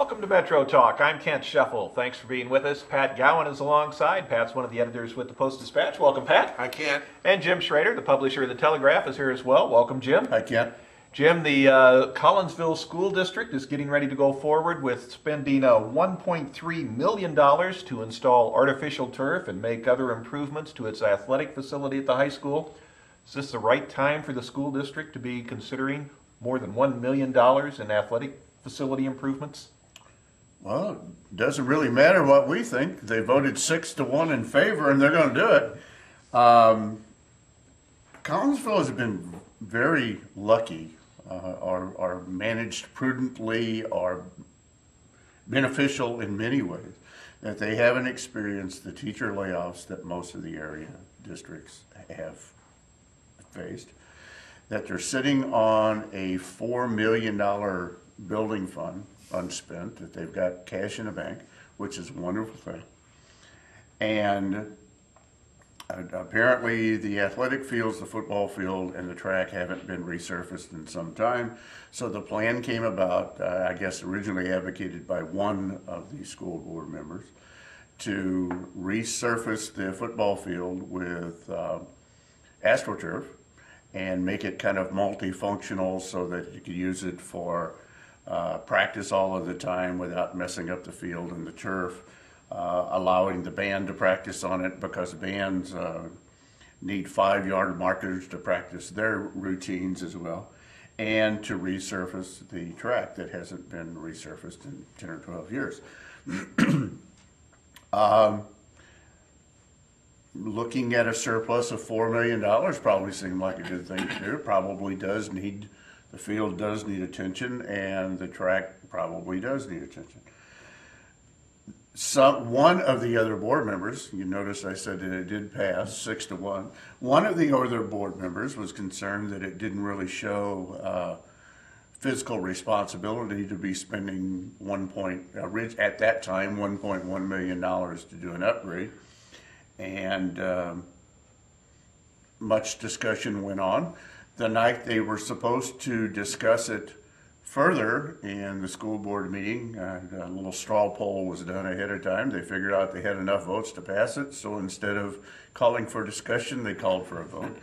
Welcome to Metro Talk. I'm Kent Scheffel. Thanks for being with us. Pat Gowan is alongside. Pat's one of the editors with the Post-Dispatch. Welcome, Pat. Hi, Kent. And Jim Schrader, the publisher of the Telegraph, is here as well. Welcome, Jim. Hi, Kent. Jim, the Collinsville School District is getting ready to go forward with spending $1.3 million to install artificial turf and make other improvements to its athletic facility at the high school. Is this the right time for the school district to be considering more than $1 million in athletic facility improvements? Well, it doesn't really matter what we think. They voted 6-1 in favor, and they're going to do it. Collinsville has been very lucky, are managed prudently, are beneficial in many ways, that they haven't experienced the teacher layoffs that most of the area districts have faced, that they're sitting on a $4 million building fund unspent, that they've got cash in the bank, which is a wonderful thing. And apparently the athletic fields, the football field, and the track haven't been resurfaced in some time. So the plan came about, I guess originally advocated by one of the school board members, to resurface the football field with AstroTurf and make it kind of multifunctional so that you could use it for practice all of the time without messing up the field and the turf, allowing the band to practice on it because bands need 5-yard markers to practice their routines as well, and to resurface the track that hasn't been resurfaced in 10 or 12 years. Looking at a surplus of $4 million probably seemed like a good thing to do. Probably does need, the field does need attention, and the track probably does need attention. One of the other board members, you notice I said that it did pass 6-1. One of the other board members was concerned that it didn't really show fiscal responsibility to be spending at that time $1.1 million to do an upgrade. And much discussion went on. The night they were supposed to discuss it further in the school board meeting, a little straw poll was done ahead of time. They figured out they had enough votes to pass it, so instead of calling for discussion, they called for a vote.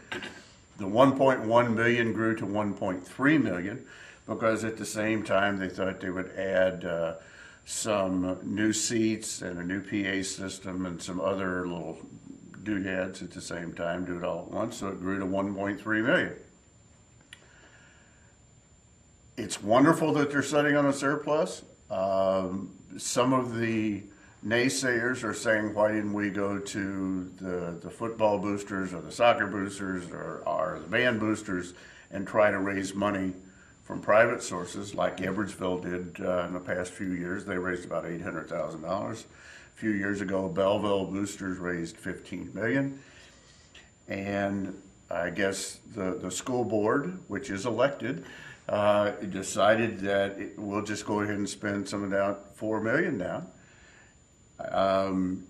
The 1.1 million grew to 1.3 million because at the same time they thought they would add some new seats and a new PA system and some other little doodads at the same time, do it all at once, so it grew to 1.3 million. It's wonderful that they're sitting on a surplus. Some of the naysayers are saying, why didn't we go to the football boosters or the soccer boosters or the band boosters and try to raise money from private sources like Edwardsville did in the past few years. They raised about $800,000. A few years ago, Belleville boosters raised $15 million. And I guess the school board, which is elected, decided that we'll just go ahead and spend some of that $4 million now.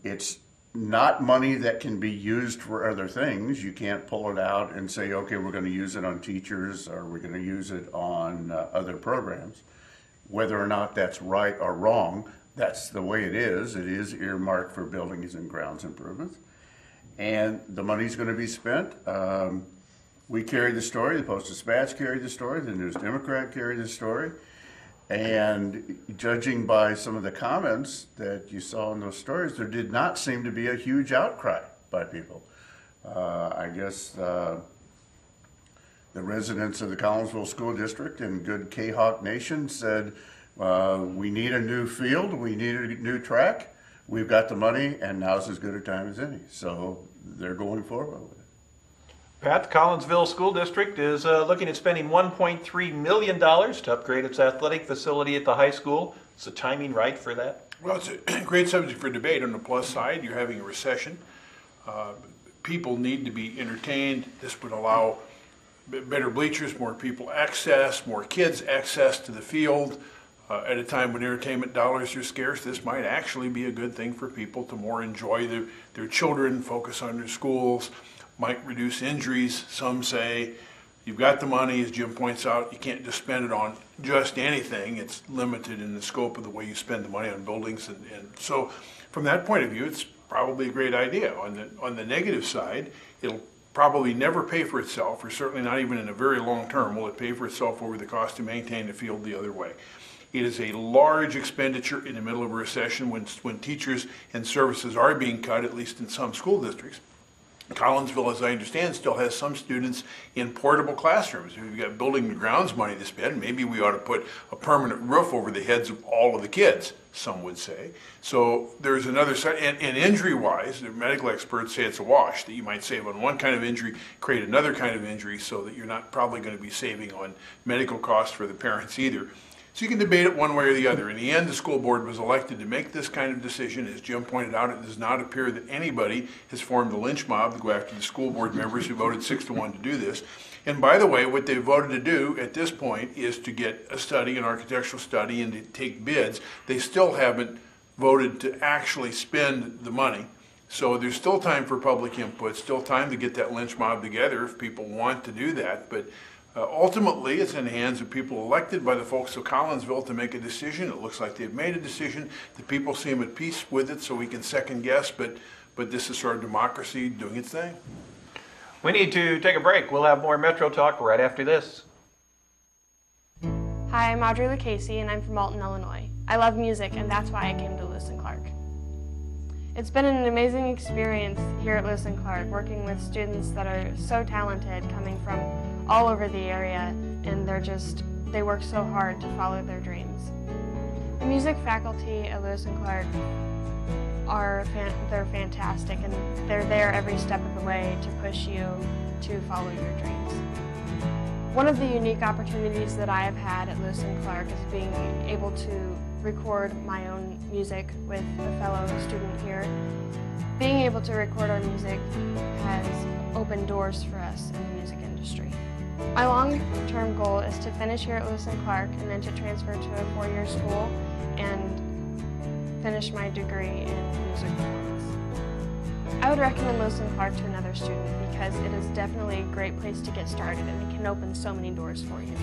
It's not money that can be used for other things. You can't pull it out and say, okay, we're going to use it on teachers or we're going to use it on other programs. Whether or not that's right or wrong, that's the way it is. It is earmarked for buildings and grounds improvements. And the money's going to be spent. We carried the story, the Post-Dispatch carried the story, the News Democrat carried the story. And judging by some of the comments that you saw in those stories, there did not seem to be a huge outcry by people. I guess the residents of the Collinsville School District and good K-Hawk Nation said, we need a new field, we need a new track, we've got the money, and now's as good a time as any. So they're going forward with it. Pat, the Collinsville School District is looking at spending $1.3 million to upgrade its athletic facility at the high school. Is the timing right for that? Well, it's a great subject for debate. On the plus side, you're having a recession. People need to be entertained. This would allow better bleachers, more people access, more kids access to the field. At a time when entertainment dollars are scarce, this might actually be a good thing for people to more enjoy their children, focus on their schools, might reduce injuries. Some say you've got the money, as Jim points out, you can't just spend it on just anything. It's limited in the scope of the way you spend the money on buildings. And so from that point of view, it's probably a great idea. On the negative side, it'll probably never pay for itself, or certainly not even in a very long term will it pay for itself over the cost to maintain the field the other way. It is a large expenditure in the middle of a recession when teachers and services are being cut, at least in some school districts. Collinsville, as I understand, still has some students in portable classrooms. If we've got building and grounds money to spend, maybe we ought to put a permanent roof over the heads of all of the kids, some would say. So there's another side, and injury-wise, the medical experts say it's a wash, that you might save on one kind of injury, create another kind of injury, so that you're not probably going to be saving on medical costs for the parents either. So you can debate it one way or the other. In the end, the school board was elected to make this kind of decision. As Jim pointed out, it does not appear that anybody has formed a lynch mob to go after the school board members who voted 6-1 to do this. And by the way, what they voted to do at this point is to get a study, an architectural study, and to take bids. They still haven't voted to actually spend the money. So there's still time for public input, still time to get that lynch mob together if people want to do that. But ultimately, it's in the hands of people elected by the folks of Collinsville to make a decision. It looks like they've made a decision. The people seem at peace with it, so we can second guess, but this is sort of democracy doing its thing. We need to take a break. We'll have more Metro Talk right after this. Hi, I'm Audrey Lucchese, and I'm from Alton, Illinois. I love music, and that's why I came to Lewis & Clark. It's been an amazing experience here at Lewis & Clark, working with students that are so talented, coming from all over the area, and they work so hard to follow their dreams. The music faculty at Lewis & Clark they're fantastic, and they're there every step of the way to push you to follow your dreams. One of the unique opportunities that I have had at Lewis & Clark is being able to record my own music with a fellow student here. Being able to record our music has opened doors for us in the music industry. My long-term goal is to finish here at Lewis & Clark and then to transfer to a 4-year school and finish my degree in music performance. I would recommend Lewis & Clark to another student because it is definitely a great place to get started and it can open so many doors for you.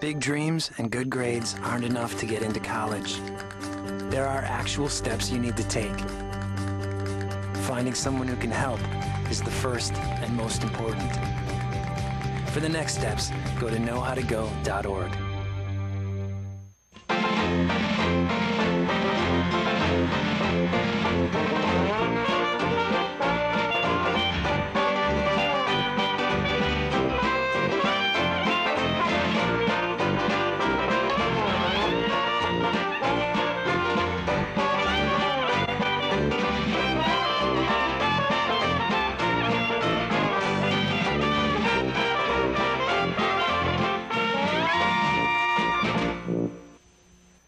Big dreams and good grades aren't enough to get into college. There are actual steps you need to take. Finding someone who can help is the first and most important. For the next steps, go to knowhowtogo.org.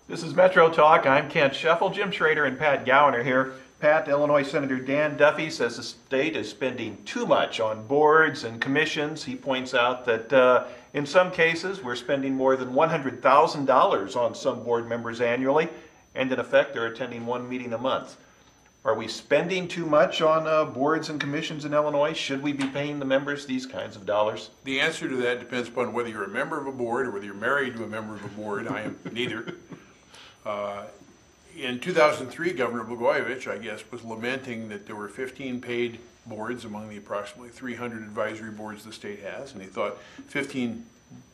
This is Metro Talk. I'm Kent Scheffel. Jim Schrader and Pat Gowan are here. Pat, Illinois Senator Dan Duffy says the state is spending too much on boards and commissions. He points out that in some cases we're spending more than $100,000 on some board members annually, and in effect they're attending one meeting a month. Are we spending too much on boards and commissions in Illinois? Should we be paying the members these kinds of dollars? The answer to that depends upon whether you're a member of a board or whether you're married to a member of a board. I am neither. In 2003, Governor Blagojevich, I guess, was lamenting that there were 15 paid boards among the approximately 300 advisory boards the state has, and he thought 15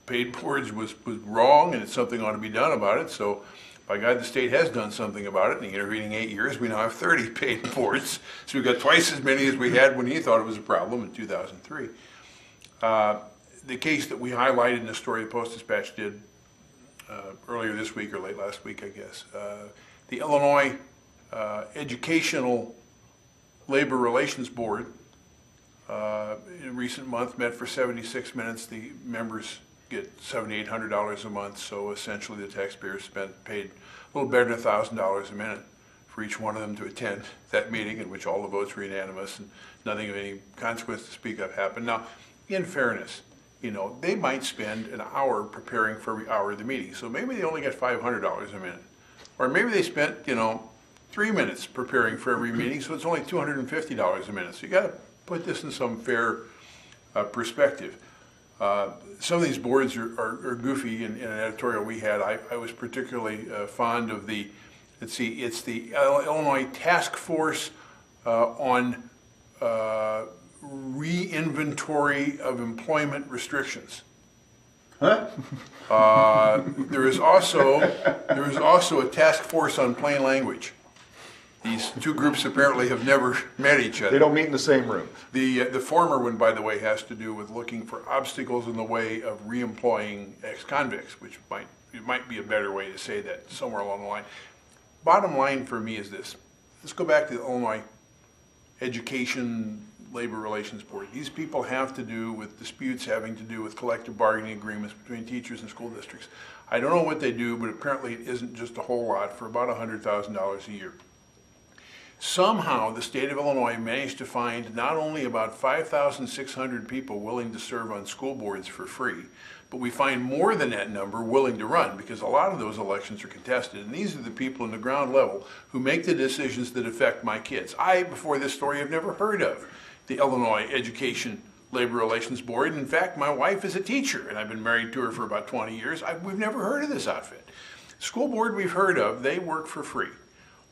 paid boards was wrong and it's something ought to be done about it. So, by God, the state has done something about it. In the intervening 8 years, we now have 30 paid boards. So we've got twice as many as we had when he thought it was a problem in 2003. The case that we highlighted in the story the Post-Dispatch did earlier this week or late last week, I guess. The Illinois Educational Labor Relations Board in a recent month met for 76 minutes. The members get $7,800 a month, so essentially the taxpayers paid a little better than $1,000 a minute for each one of them to attend that meeting in which all the votes were unanimous and nothing of any consequence to speak of happened. Now, in fairness, you know, they might spend an hour preparing for every hour of the meeting. So maybe they only get $500 a minute. Or maybe they spent, you know, 3 minutes preparing for every meeting, so it's only $250 a minute. So you got to put this in some fair perspective. Some of these boards are goofy. In an editorial we had, I was particularly fond of the, let's see, it's the Illinois Task Force on Re-Inventory of Employment Restrictions. Huh? There is also a task force on plain language. These two groups apparently have never met each other. They don't meet in the same room. The former one, by the way, has to do with looking for obstacles in the way of reemploying ex-convicts, which might be a better way to say that somewhere along the line. Bottom line for me is this. Let's go back to the Illinois Education Labor Relations Board. These people have to do with disputes having to do with collective bargaining agreements between teachers and school districts. I don't know what they do, but apparently it isn't just a whole lot for about $100,000 a year. Somehow the state of Illinois managed to find not only about 5,600 people willing to serve on school boards for free, but we find more than that number willing to run, because a lot of those elections are contested. And these are the people in the ground level who make the decisions that affect my kids. I, before this story, have never heard of the Illinois Education Labor Relations Board. In fact, my wife is a teacher, and I've been married to her for about 20 years. We've never heard of this outfit. School board we've heard of, they work for free.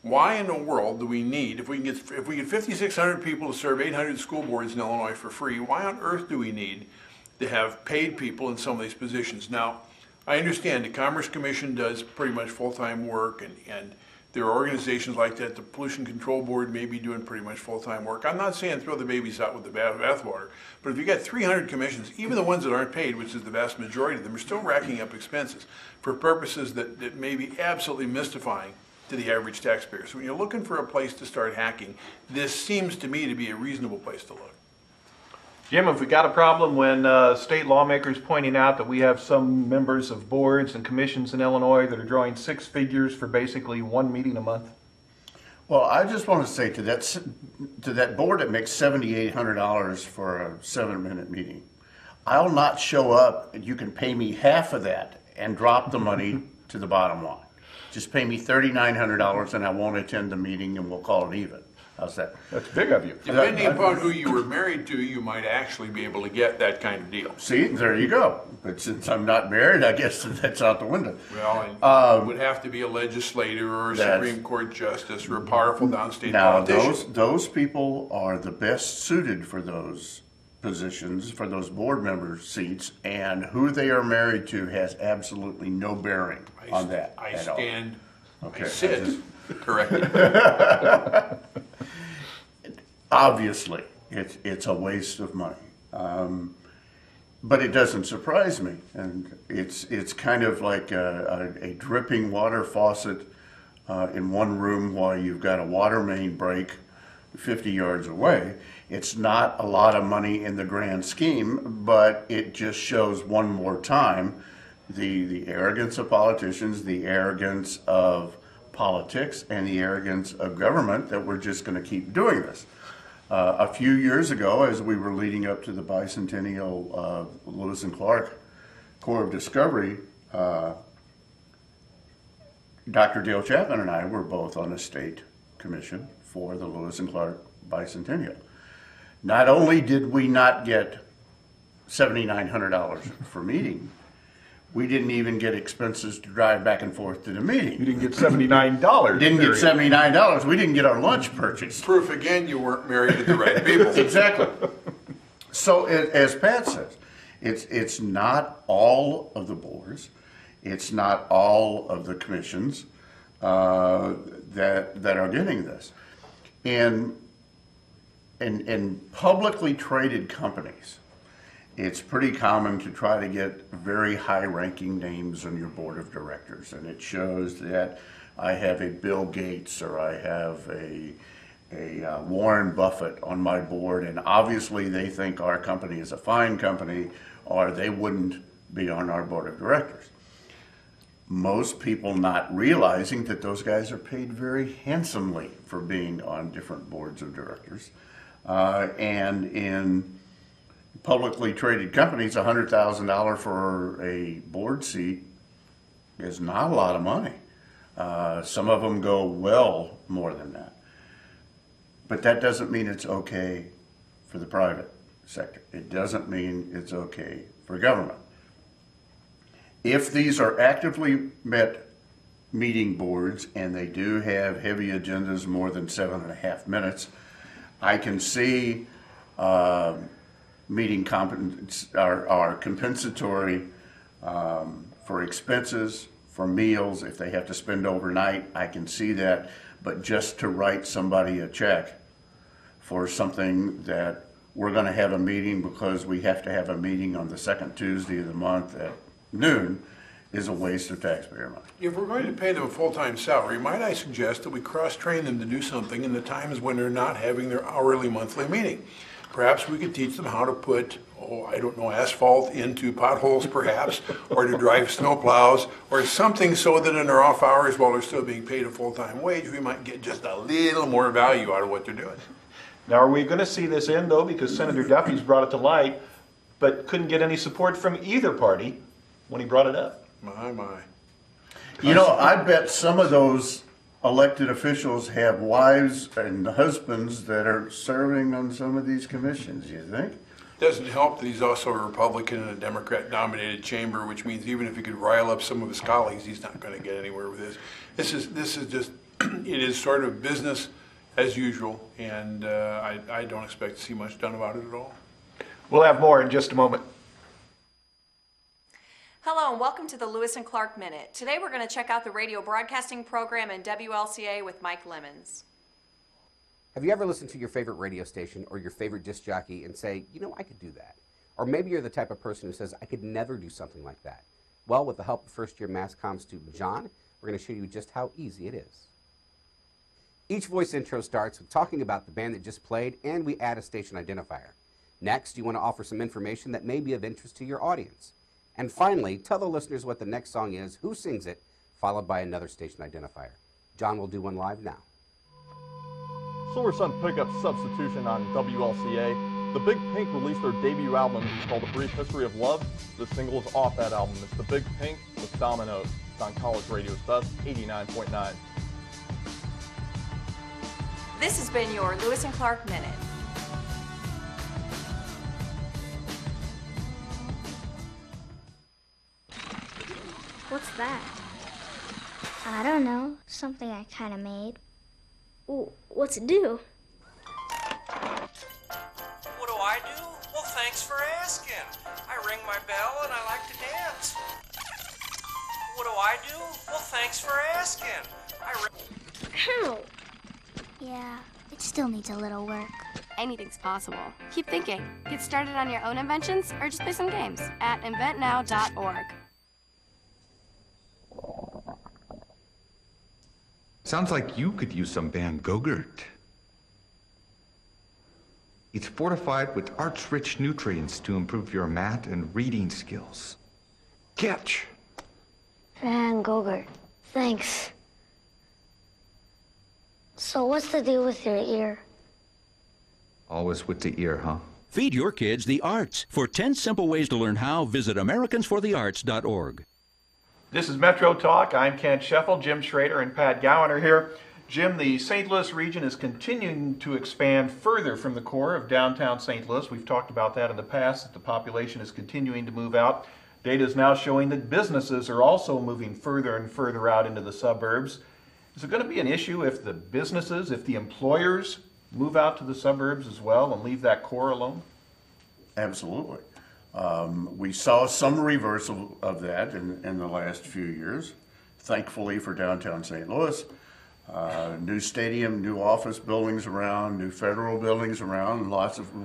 Why in the world do we need, if we get 5,600 people to serve 800 school boards in Illinois for free, why on earth do we need to have paid people in some of these positions? Now, I understand the Commerce Commission does pretty much full-time work, and there are organizations like that. The Pollution Control Board may be doing pretty much full-time work. I'm not saying throw the babies out with the bathwater, but if you got 300 commissions, even the ones that aren't paid, which is the vast majority of them, are still racking up expenses for purposes that may be absolutely mystifying to the average taxpayer. So when you're looking for a place to start hacking, this seems to me to be a reasonable place to look. Jim, have we got a problem when state lawmakers pointing out that we have some members of boards and commissions in Illinois that are drawing six figures for basically one meeting a month? Well, I just want to say to that board that makes $7,800 for a 7-minute meeting, I'll not show up, and you can pay me half of that and drop the money to the bottom line. Just pay me $3,900 and I won't attend the meeting and we'll call it even. How's that? That's big of you. Depending upon who you were married to, you might actually be able to get that kind of deal. See, there you go. But since I'm not married, I guess that's out the window. Well, it would have to be a legislator or a Supreme Court justice or a powerful downstate politician. Those people are the best suited for those positions, for those board member seats, and who they are married to has absolutely no bearing on that. I stand, Okay. I sit corrected. Obviously, it's a waste of money, but it doesn't surprise me. And it's kind of like a dripping water faucet in one room while you've got a water main break 50 yards away. It's not a lot of money in the grand scheme, but it just shows one more time the arrogance of politicians, the arrogance of politics, and the arrogance of government that we're just going to keep doing this. A few years ago, as we were leading up to the bicentennial Lewis and Clark Corps of Discovery, Dr. Dale Chapman and I were both on the state commission for the Lewis and Clark bicentennial. Not only did we not get $7,900 for meeting, we didn't even get expenses to drive back and forth to the meeting. You didn't get $79. Didn't get $79. We didn't get our lunch purchased. Proof again you weren't married to the right people. Exactly. So as Pat says, it's not all of the boards, it's not all of the commissions that are getting this. In publicly traded companies, it's pretty common to try to get very high-ranking names on your board of directors, and it shows that I have a Bill Gates or I have a Warren Buffett on my board, and obviously they think our company is a fine company, or they wouldn't be on our board of directors. Most people not realizing that those guys are paid very handsomely for being on different boards of directors, and in publicly traded companies, $100,000 for a board seat is not a lot of money. Some of them go well more than that. But that doesn't mean it's okay for the private sector. It doesn't mean it's okay for government. If these are actively met meeting boards and they do have heavy agendas more than 7.5 minutes, I can see meeting are compensatory for expenses, for meals, if they have to spend overnight, I can see that. But just to write somebody a check for something that we're going to have a meeting because we have to have a meeting on the second Tuesday of the month at noon is a waste of taxpayer money. If we're going to pay them a full-time salary, might I suggest that we cross-train them to do something in the times when they're not having their hourly monthly meeting? Perhaps we could teach them how to put, I don't know, asphalt into potholes perhaps, or to drive snow plows, or something so that in their off hours while they're still being paid a full-time wage, we might get just a little more value out of what they're doing. Now, are we going to see this end, though, because Senator Duffy's brought it to light, but couldn't get any support from either party when he brought it up? My. You know, I bet some of those elected officials have wives and husbands that are serving on some of these commissions, you think? Doesn't help that he's also a Republican in a Democrat-dominated chamber, which means even if he could rile up some of his colleagues, he's not going to get anywhere with this. This is just, it is sort of business as usual, and I don't expect to see much done about it at all. We'll have more in just a moment. Hello and welcome to the Lewis and Clark Minute. Today we're going to check out the radio broadcasting program in WLCA with Mike Lemons. Have you ever listened to your favorite radio station or your favorite disc jockey and say, you know, I could do that? Or maybe you're the type of person who says, I could never do something like that. Well, with the help of first-year mass comm student John, we're going to show you just how easy it is. Each voice intro starts with talking about the band that just played, and we add a station identifier. Next, you want to offer some information that may be of interest to your audience. And finally, tell the listeners what the next song is, who sings it, followed by another station identifier. John will do one live now. Silver Sun Pickup Substitution on WLCA. The Big Pink released their debut album called A Brief History of Love. The single is off that album. It's The Big Pink with Dominoes. It's on College Radio's Best 89.9. This has been your Lewis and Clark Minute. What's that? I don't know. Something I kind of made. Ooh, what's it do? What do I do? Well, thanks for asking. I ring my bell and I like to dance. What do I do? Well, thanks for asking. Ow! Yeah, it still needs a little work. Anything's possible. Keep thinking. Get started on your own inventions or just play some games at inventnow.org. Sounds like you could use some Van Gogurt. It's fortified with arch-rich nutrients to improve your math and reading skills. Catch! Van Gogurt, thanks. So what's the deal with your ear? Always with the ear, huh? Feed your kids the arts. For 10 simple ways to learn how, visit AmericansForTheArts.org. This is Metro Talk. I'm Kent Scheffel. Jim Schrader and Pat Gowan are here. Jim, the St. Louis region is continuing to expand further from the core of downtown St. Louis. We've talked about that in the past, that the population is continuing to move out. Data is now showing that businesses are also moving further and further out into the suburbs. Is it going to be an issue if the businesses, if the employers move out to the suburbs as well and leave that core alone? Absolutely. We saw some reversal of that in the last few years, thankfully for downtown St. Louis. New stadium, new office buildings around, new federal buildings around,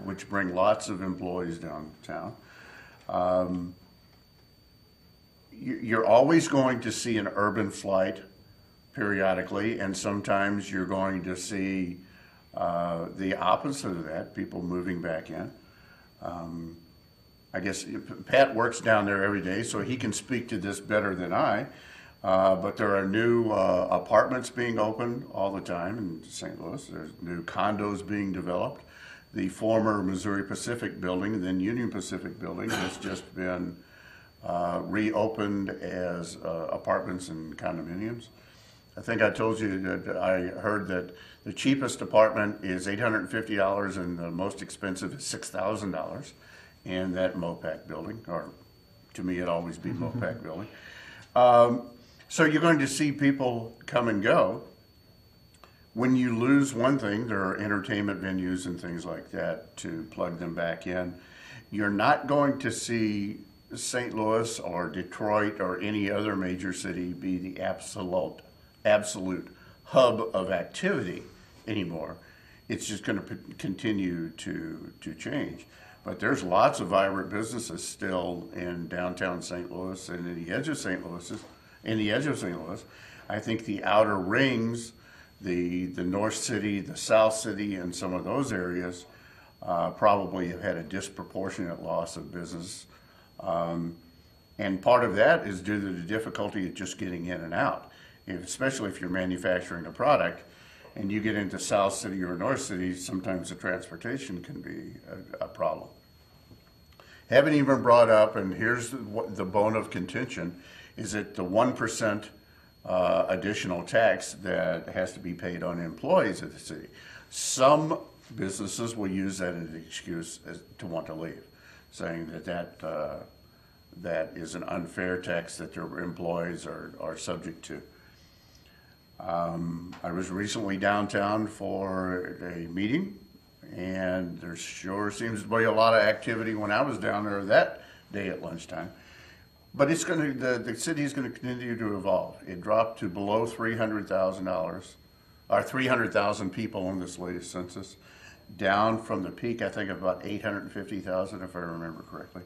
which bring lots of employees downtown. You're always going to see an urban flight periodically, and sometimes you're going to see the opposite of that, people moving back in. I guess Pat works down there every day, so he can speak to this better than I. But there are new apartments being opened all the time in St. Louis. There's new condos being developed. The former Missouri Pacific building, then Union Pacific building, has just been reopened as apartments and condominiums. I think I told you that I heard that the cheapest apartment is $850 and the most expensive is $6,000 in that MOPAC building, or to me it'd always be MOPAC building. So you're going to see people come and go. When you lose one thing, there are entertainment venues and things like that to plug them back in. You're not going to see St. Louis or Detroit or any other major city be the absolute hub of activity anymore. It's just going to continue to change. But there's lots of vibrant businesses still in downtown St. Louis and in the edge of St. Louis. I think the outer rings, the North City, the South City, and some of those areas probably have had a disproportionate loss of business. And part of that is due to the difficulty of just getting in and out, especially if you're manufacturing a product and you get into South City or North City, sometimes the transportation can be a problem. Haven't even brought up, and here's the bone of contention, is it the 1% additional tax that has to be paid on employees of the city. Some businesses will use that as an excuse to want to leave, saying that is an unfair tax that their employees are subject to. I was recently downtown for a meeting, and there sure seems to be a lot of activity when I was down there that day at lunchtime. But it's going to, the city is going to continue to evolve. It dropped to below $300,000, or 300,000 people on this latest census, down from the peak, I think, of about 850,000, if I remember correctly.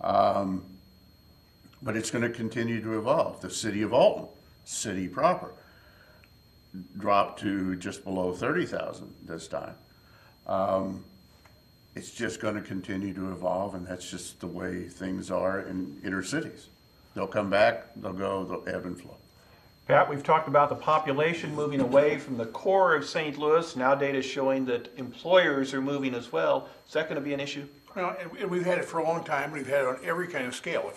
But it's going to continue to evolve. The city of Alton, city proper, dropped to just below 30,000 this time. It's just going to continue to evolve, and that's just the way things are in inner cities. They'll come back, they'll go, they'll ebb and flow. Pat, we've talked about the population moving away from the core of St. Louis. Now data is showing that employers are moving as well. Is that going to be an issue? Well, and we've had it for a long time. We've had it on every kind of scale.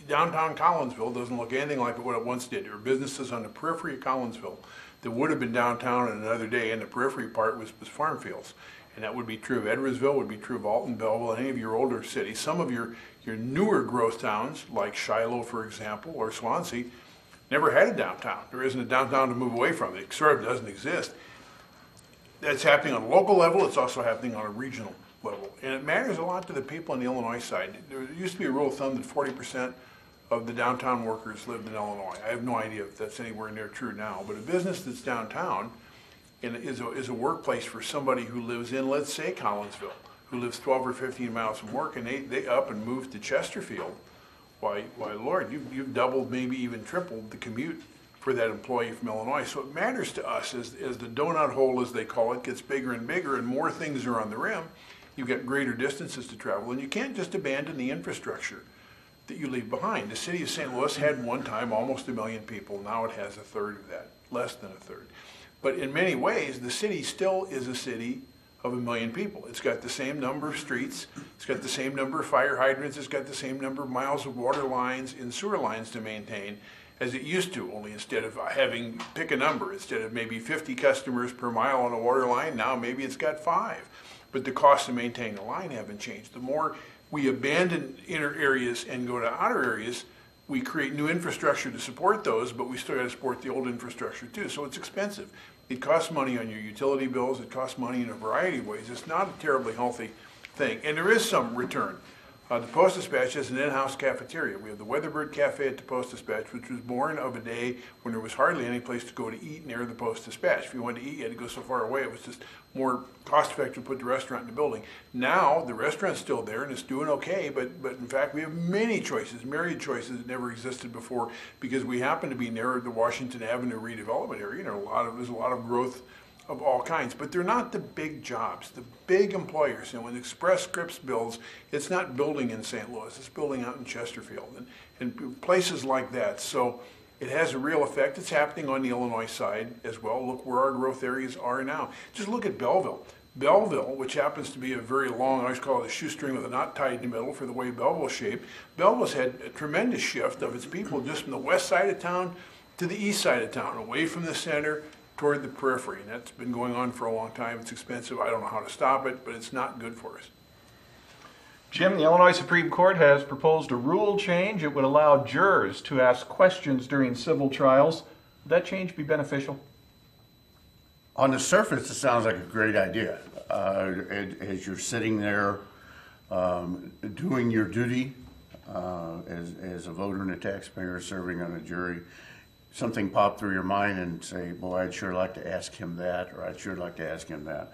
Downtown Collinsville doesn't look anything like what it once did. There were businesses on the periphery of Collinsville that would have been downtown in another day, and the periphery part was farm fields. And that would be true of Edwardsville, would be true of Alton, Belleville, any of your older cities. Some of your newer growth towns, like Shiloh, for example, or Swansea, never had a downtown. There isn't a downtown to move away from. It sort of doesn't exist. That's happening on a local level. It's also happening on a regional level. And it matters a lot to the people on the Illinois side. There used to be a rule of thumb that 40% of the downtown workers lived in Illinois. I have no idea if that's anywhere near true now. But a business that's downtown and is a workplace for somebody who lives in, let's say, Collinsville, who lives 12 or 15 miles from work, and they up and move to Chesterfield. Why, Lord, you've doubled, maybe even tripled the commute for that employee from Illinois. So it matters to us as the donut hole, as they call it, gets bigger and bigger and more things are on the rim. You've got greater distances to travel, and you can't just abandon the infrastructure that you leave behind. The city of St. Louis had one time almost 1 million people. Now it has a third of that, less than a third. But in many ways, the city still is a city of 1 million people. It's got the same number of streets, it's got the same number of fire hydrants, it's got the same number of miles of water lines and sewer lines to maintain as it used to, only instead of having, pick a number, instead of maybe 50 customers per mile on a water line, now maybe it's got 5. But the costs of maintaining the line haven't changed. The more we abandon inner areas and go to outer areas, we create new infrastructure to support those, but we still got to support the old infrastructure too. So it's expensive. It costs money on your utility bills. It costs money in a variety of ways. It's not a terribly healthy thing. And there is some return. The Post-Dispatch has an in-house cafeteria. We have the Weatherbird Cafe at the Post-Dispatch, which was born of a day when there was hardly any place to go to eat near the Post-Dispatch. If you wanted to eat, you had to go so far away. It was just more cost-effective to put the restaurant in the building. Now, the restaurant's still there, and it's doing okay, but in fact, we have many choices, myriad choices that never existed before, because we happen to be near the Washington Avenue redevelopment area. You know, there's a lot of growth of all kinds, but they're not the big jobs, the big employers. You know, when Express Scripts builds, it's not building in St. Louis, it's building out in Chesterfield and places like that. So it has a real effect. It's happening on the Illinois side as well. Look where our growth areas are now. Just look at Belleville. Belleville, which happens to be a very long, I always call it a shoestring with a knot tied in the middle for the way Belleville's shaped. Belleville's had a tremendous shift of its people just from the west side of town to the east side of town, away from the center toward the periphery. And that's been going on for a long time. It's expensive. I don't know how to stop it, but it's not good for us. Jim, the Illinois Supreme Court has proposed a rule change. It would allow jurors to ask questions during civil trials. Would that change be beneficial? On the surface, it sounds like a great idea. As you're sitting there doing your duty as a voter and a taxpayer serving on a jury, something popped through your mind and say, boy, I'd sure like to ask him that, or I'd sure like to ask him that.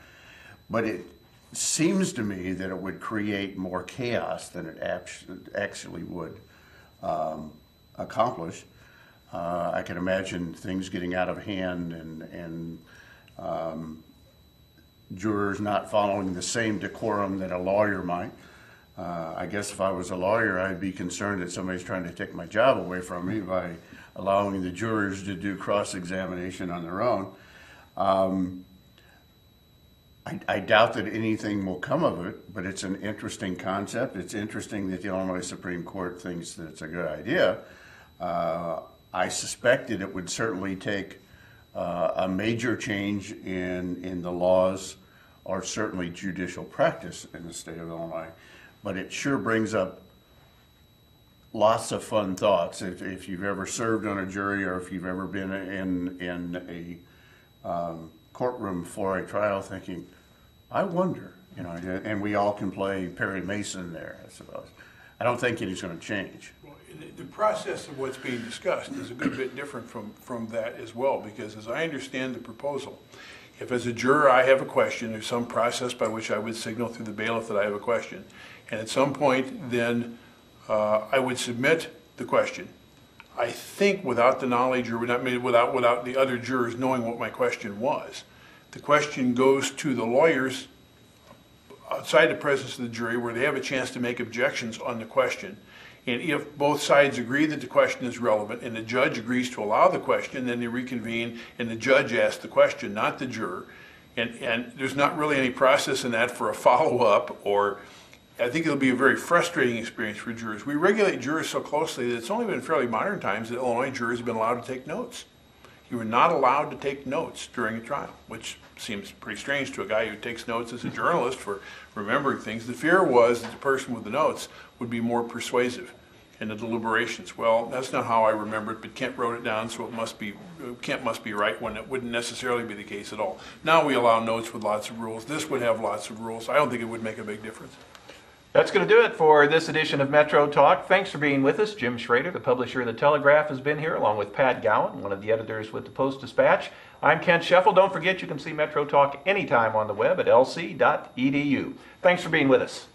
But it seems to me that it would create more chaos than it actually would accomplish. I can imagine things getting out of hand and jurors not following the same decorum that a lawyer might. I guess if I was a lawyer, I'd be concerned that somebody's trying to take my job away from me by allowing the jurors to do cross-examination on their own. I doubt that anything will come of it, but it's an interesting concept. It's interesting that the Illinois Supreme Court thinks that it's a good idea. I suspected it would certainly take a major change in the laws or certainly judicial practice in the state of Illinois, but it sure brings up lots of fun thoughts. If you've ever served on a jury or if you've ever been in a courtroom for a trial thinking, I wonder, you know, and we all can play Perry Mason there, I suppose. I don't think anything's going to change. Well, the process of what's being discussed is a good bit different from that as well, because as I understand the proposal, if as a juror I have a question, there's some process by which I would signal through the bailiff that I have a question. And at some point then I would submit the question. I think without the knowledge or without the other jurors knowing what my question was. The question goes to the lawyers outside the presence of the jury where they have a chance to make objections on the question. And if both sides agree that the question is relevant and the judge agrees to allow the question, then they reconvene and the judge asks the question, not the juror. And there's not really any process in that for a follow-up, or I think it'll be a very frustrating experience for jurors. We regulate jurors so closely that it's only been fairly modern times that Illinois jurors have been allowed to take notes. You are not allowed to take notes during a trial, which seems pretty strange to a guy who takes notes as a journalist for remembering things. The fear was that the person with the notes would be more persuasive in the deliberations. Well, that's not how I remember it, but Kent wrote it down, so Kent must be right when it wouldn't necessarily be the case at all. Now we allow notes with lots of rules. This would have lots of rules. I don't think it would make a big difference. That's going to do it for this edition of Metro Talk. Thanks for being with us. Jim Schrader, the publisher of the Telegraph, has been here, along with Pat Gowan, one of the editors with the Post-Dispatch. I'm Kent Scheffel. Don't forget you can see Metro Talk anytime on the web at lc.edu. Thanks for being with us.